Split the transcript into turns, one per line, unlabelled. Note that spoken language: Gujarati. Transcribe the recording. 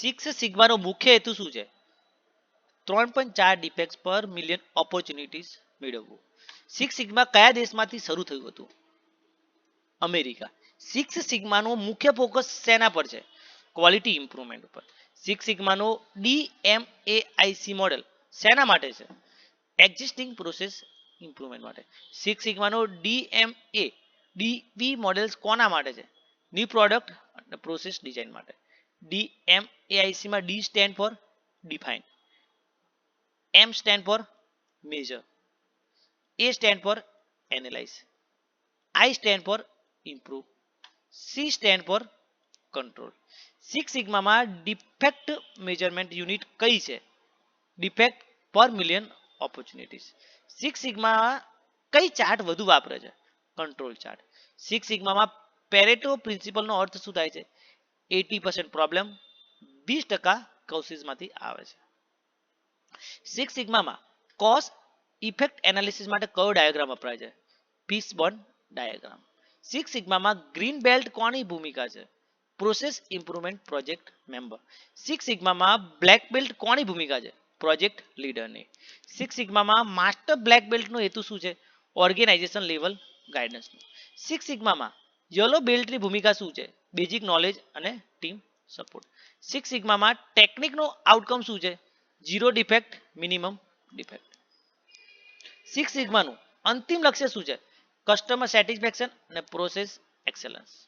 સિક્સ સિગ્માનો મુખ્ય હેતુ શું છે? 3.4 ડિફેક્ટ્સ પર મિલિયન ઓપોર્ચ્યુનિટીઝ મેળવવું. સિક્સ સિગ્મા કયા દેશમાંથી શરૂ થયું હતું? અમેરિકા. સિક્સ સિગ્માનો મુખ્ય ફોકસ શેના પર છે? ક્વોલિટી ઇમ્પ્રુવમેન્ટ ઉપર. સિક્સ સિગ્માનો DMAIC મોડેલ શેના માટે છે? એક્ઝિસ્ટિંગ પ્રોસેસ ઇમ્પ્રુવમેન્ટ માટે. સિક્સ સિગ્માનો DMADV મોડેલ્સ કોના માટે છે? ન્યૂ પ્રોડક્ટ અને પ્રોસેસ ડિઝાઇન માટે. DMAIC માં D stand for define, M stand for measure, A stand for analyse, I stand for improve, C stand for control. Six સિગ્મામાં ડિફેક્ટ મેજરમેન્ટ યુનિટ કઈ છે? ડિફેક્ટ પર મિલિયન ઓપોર્ચ્યુનિટીઝ. સિક્સ સિગ્મામાં કઈ ચાર્ટ વધુ વાપરે છે? Control chart. સિક્સ સિગ્મામાં પેરેટો પ્રિન્સિપલનો અર્થ શું થાય છે? 80% પ્રોબ્લેમ 20% કોસિસમાંથી આવે છે. સિક્સ સિગ્મામાં કોઝ ઇફેક્ટ એનાલિસિસ માટે કયો ડાયાગ્રામ વપરાય છે? Fishbone diagram. સિક્સ સિગ્મામાં ગ્રીન બેલ્ટ કોની ભૂમિકા છે? Process improvement project member. Six સિગ્મામાં બ્લેક બેલ્ટ કોની ભૂમિકા છે? પ્રોજેક્ટ લીડરની. સિક્સ સિગ્મામાં માસ્ટર બ્લેક બેલ્ટનો હેતુ શું છે? Organisation level guidance. સિક્સ સિગ્મામાં યલો બેલ્ટની ભૂમિકા શું છે? બેઝિક નોલેજ અને ટીમ સપોર્ટ. સિક્સ સિગ્મામાં ટેકનિકનો આઉટકમ શું છે? Zero defect, minimum defect. Six સિગ્માનું અંતિમ લક્ષ્ય શું છે? કસ્ટમર સેટિસ્ફેક્શન અને પ્રોસેસ એક્સેલન્સ.